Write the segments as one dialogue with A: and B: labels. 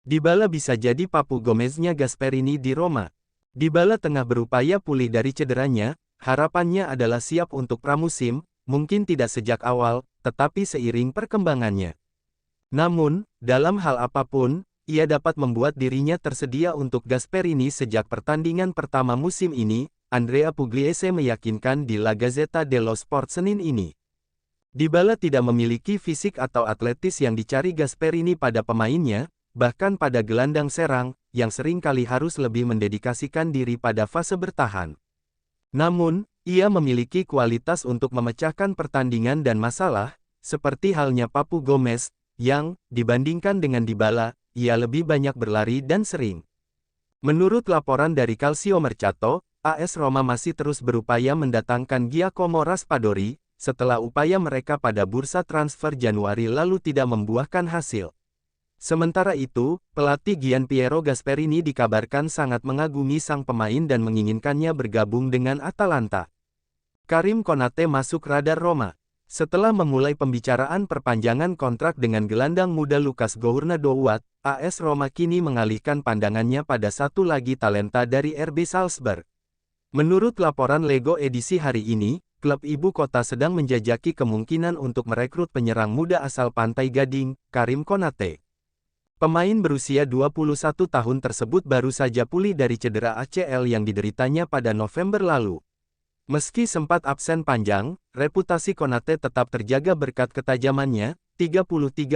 A: Dybala bisa jadi Papu Gomeznya Gasperini di Roma. Dybala tengah berupaya pulih dari cederanya, harapannya adalah siap untuk pramusim, mungkin tidak sejak awal, tetapi seiring perkembangannya. Namun, dalam hal apapun, ia dapat membuat dirinya tersedia untuk Gasperini sejak pertandingan pertama musim ini, Andrea Pugliese meyakinkan di La Gazzetta dello Sport Senin ini. Dybala tidak memiliki fisik atau atletis yang dicari Gasperini pada pemainnya, bahkan pada gelandang serang, yang sering kali harus lebih mendedikasikan diri pada fase bertahan. Namun, ia memiliki kualitas untuk memecahkan pertandingan dan masalah, seperti halnya Papu Gomez, yang, dibandingkan dengan Dybala, ia lebih banyak berlari dan sering. Menurut laporan dari Calcio Mercato, AS Roma masih terus berupaya mendatangkan Giacomo Raspadori, setelah upaya mereka pada bursa transfer Januari lalu tidak membuahkan hasil. Sementara itu, pelatih Gianpiero Gasperini dikabarkan sangat mengagumi sang pemain dan menginginkannya bergabung dengan Atalanta. Karim Konate masuk radar Roma. Setelah memulai pembicaraan perpanjangan kontrak dengan gelandang muda Lucas Gournadouat, AS Roma kini mengalihkan pandangannya pada satu lagi talenta dari RB Salzburg. Menurut laporan Lego edisi hari ini, klub ibu kota sedang menjajaki kemungkinan untuk merekrut penyerang muda asal Pantai Gading, Karim Konate. Pemain berusia 21 tahun tersebut baru saja pulih dari cedera ACL yang dideritanya pada November lalu. Meski sempat absen panjang, reputasi Konate tetap terjaga berkat ketajamannya. 33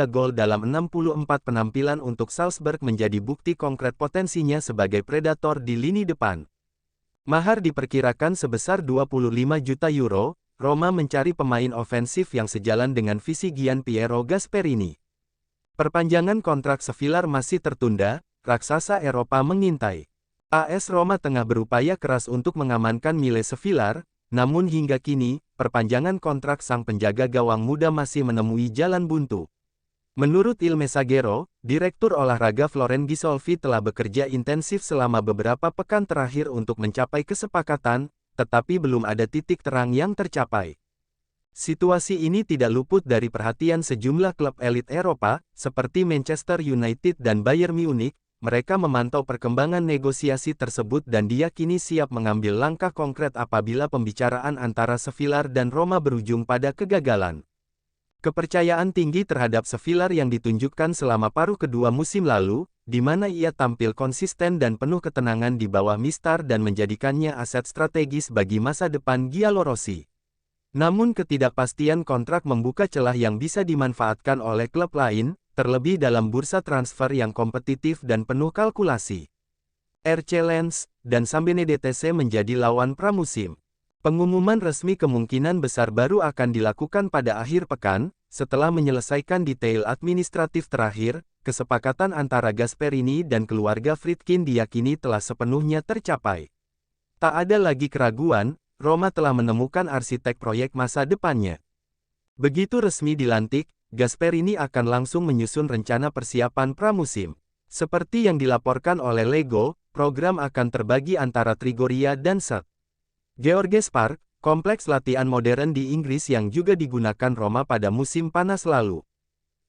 A: gol dalam 64 penampilan untuk Salzburg menjadi bukti konkret potensinya sebagai predator di lini depan. Mahar diperkirakan sebesar 25 juta euro, Roma mencari pemain ofensif yang sejalan dengan visi Gianpiero Gasperini. Perpanjangan kontrak Sevillar masih tertunda, raksasa Eropa mengintai. AS Roma tengah berupaya keras untuk mengamankan Mile Sevillar, namun hingga kini, perpanjangan kontrak sang penjaga gawang muda masih menemui jalan buntu. Menurut Il Messaggero, Direktur Olahraga Floren Ghisolfi telah bekerja intensif selama beberapa pekan terakhir untuk mencapai kesepakatan, tetapi belum ada titik terang yang tercapai. Situasi ini tidak luput dari perhatian sejumlah klub elit Eropa, seperti Manchester United dan Bayern Munich. Mereka memantau perkembangan negosiasi tersebut dan diyakini siap mengambil langkah konkret apabila pembicaraan antara Sevillar dan Roma berujung pada kegagalan. Kepercayaan tinggi terhadap Sevillar yang ditunjukkan selama paruh kedua musim lalu, di mana ia tampil konsisten dan penuh ketenangan di bawah Mistar dan menjadikannya aset strategis bagi masa depan Giallorossi. Namun ketidakpastian kontrak membuka celah yang bisa dimanfaatkan oleh klub lain, terlebih dalam bursa transfer yang kompetitif dan penuh kalkulasi. RC Lens dan Sambenedetese menjadi lawan pramusim. Pengumuman resmi kemungkinan besar baru akan dilakukan pada akhir pekan, setelah menyelesaikan detail administratif terakhir. Kesepakatan antara Gasperini dan keluarga Friedkin diyakini telah sepenuhnya tercapai. Tak ada lagi keraguan, Roma telah menemukan arsitek proyek masa depannya. Begitu resmi dilantik, Gasperini akan langsung menyusun rencana persiapan pramusim. Seperti yang dilaporkan oleh Lego, program akan terbagi antara Trigoria dan St. George's Park, kompleks latihan modern di Inggris yang juga digunakan Roma pada musim panas lalu.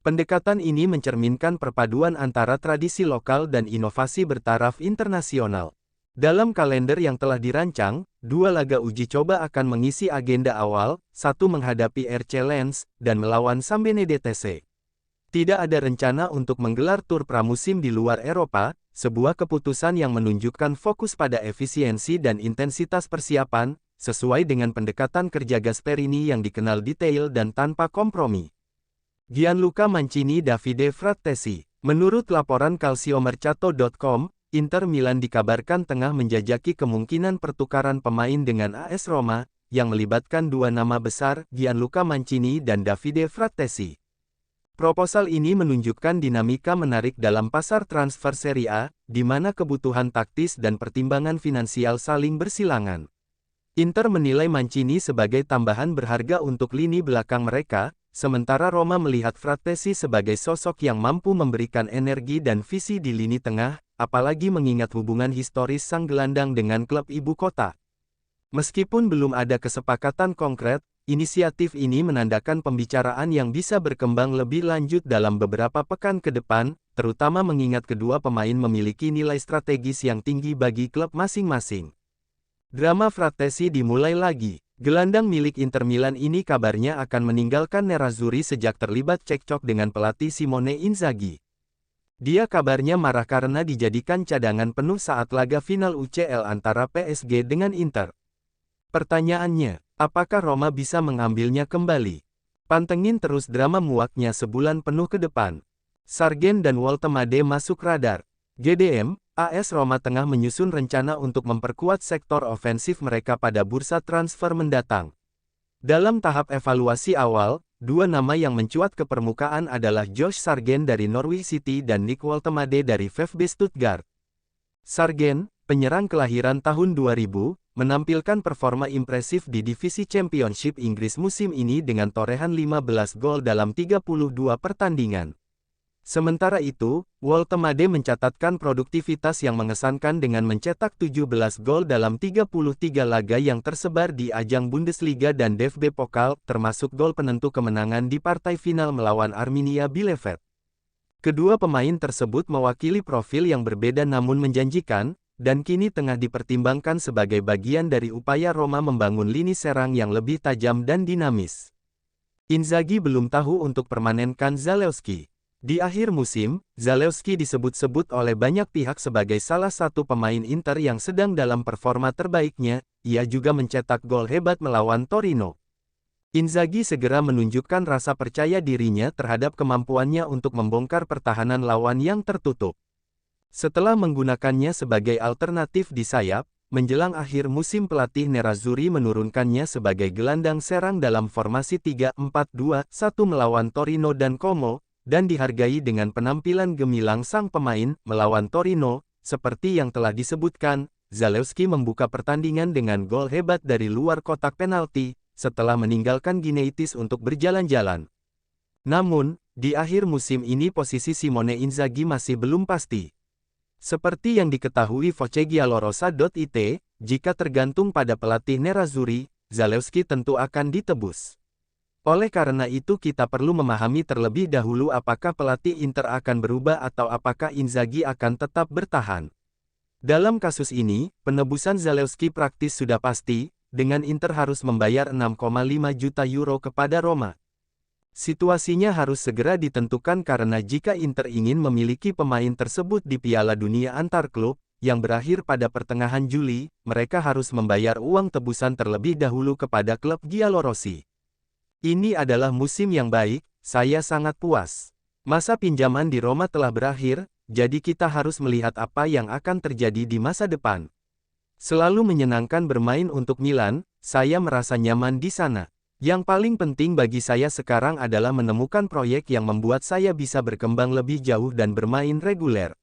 A: Pendekatan ini mencerminkan perpaduan antara tradisi lokal dan inovasi bertaraf internasional. Dalam kalender yang telah dirancang, 2 laga uji coba akan mengisi agenda awal, satu menghadapi RC Lens, dan melawan Sambenedetese. Tidak ada rencana untuk menggelar tur pramusim di luar Eropa, sebuah keputusan yang menunjukkan fokus pada efisiensi dan intensitas persiapan, sesuai dengan pendekatan kerja Gasperini yang dikenal detail dan tanpa kompromi. Gianluca Mancini Davide Frattesi. Menurut laporan calciomercato.com, Inter Milan dikabarkan tengah menjajaki kemungkinan pertukaran pemain dengan AS Roma, yang melibatkan 2 nama besar, Gianluca Mancini dan Davide Frattesi. Proposal ini menunjukkan dinamika menarik dalam pasar transfer Serie A, di mana kebutuhan taktis dan pertimbangan finansial saling bersilangan. Inter menilai Mancini sebagai tambahan berharga untuk lini belakang mereka, sementara Roma melihat Frattesi sebagai sosok yang mampu memberikan energi dan visi di lini tengah, apalagi mengingat hubungan historis sang gelandang dengan klub ibu kota. Meskipun belum ada kesepakatan konkret, Inisiatif ini menandakan pembicaraan yang bisa berkembang lebih lanjut dalam beberapa pekan ke depan, terutama mengingat kedua pemain memiliki nilai strategis yang tinggi bagi klub masing-masing. Drama Frattesi dimulai lagi. Gelandang milik Inter Milan ini kabarnya akan meninggalkan Nerazzurri sejak terlibat cekcok dengan pelatih Simone Inzaghi. Dia kabarnya marah karena dijadikan cadangan penuh saat laga final UCL antara PSG dengan Inter. Pertanyaannya, apakah Roma bisa mengambilnya kembali? Pantengin terus drama muaknya sebulan penuh ke depan. Sargent dan Woltemade masuk radar. GDM, AS Roma tengah menyusun rencana untuk memperkuat sektor ofensif mereka pada bursa transfer mendatang. Dalam tahap evaluasi awal, dua nama yang mencuat ke permukaan adalah Josh Sargent dari Norwich City dan Nick Woltemade dari VfB Stuttgart. Sargent, penyerang kelahiran tahun 2000, menampilkan performa impresif di divisi Championship Inggris musim ini dengan torehan 15 gol dalam 32 pertandingan. Sementara itu, Woltemade mencatatkan produktivitas yang mengesankan dengan mencetak 17 gol dalam 33 laga yang tersebar di ajang Bundesliga dan DFB Pokal, termasuk gol penentu kemenangan di partai final melawan Arminia Bielefeld. Kedua pemain tersebut mewakili profil yang berbeda namun menjanjikan, dan kini tengah dipertimbangkan sebagai bagian dari upaya Roma membangun lini serang yang lebih tajam dan dinamis. Inzaghi belum tahu untuk permanenkan Zalewski. Di akhir musim, Zalewski disebut-sebut oleh banyak pihak sebagai salah satu pemain Inter yang sedang dalam performa terbaiknya. Ia juga mencetak gol hebat melawan Torino. Inzaghi segera menunjukkan rasa percaya dirinya terhadap kemampuannya untuk membongkar pertahanan lawan yang tertutup. Setelah menggunakannya sebagai alternatif di sayap, menjelang akhir musim pelatih Nerazzurri menurunkannya sebagai gelandang serang dalam formasi 3-4-2-1 melawan Torino dan Como, dan dihargai dengan penampilan gemilang sang pemain melawan Torino. Seperti yang telah disebutkan, Zalewski membuka pertandingan dengan gol hebat dari luar kotak penalti, setelah meninggalkan Gineitis untuk berjalan-jalan. Namun, di akhir musim ini posisi Simone Inzaghi masih belum pasti. Seperti yang diketahui Vocegiallorosa.it, jika tergantung pada pelatih Nerazzurri, Zalewski tentu akan ditebus. Oleh karena itu kita perlu memahami terlebih dahulu apakah pelatih Inter akan berubah atau apakah Inzaghi akan tetap bertahan. Dalam kasus ini, penebusan Zalewski praktis sudah pasti, dengan Inter harus membayar 6,5 juta euro kepada Roma. Situasinya harus segera ditentukan karena jika Inter ingin memiliki pemain tersebut di Piala Dunia antar klub, yang berakhir pada pertengahan Juli, mereka harus membayar uang tebusan terlebih dahulu kepada klub Giallorossi. Ini adalah musim yang baik, saya sangat puas. Masa pinjaman di Roma telah berakhir, jadi kita harus melihat apa yang akan terjadi di masa depan. Selalu menyenangkan bermain untuk Milan, saya merasa nyaman di sana. Yang paling penting bagi saya sekarang adalah menemukan proyek yang membuat saya bisa berkembang lebih jauh dan bermain reguler.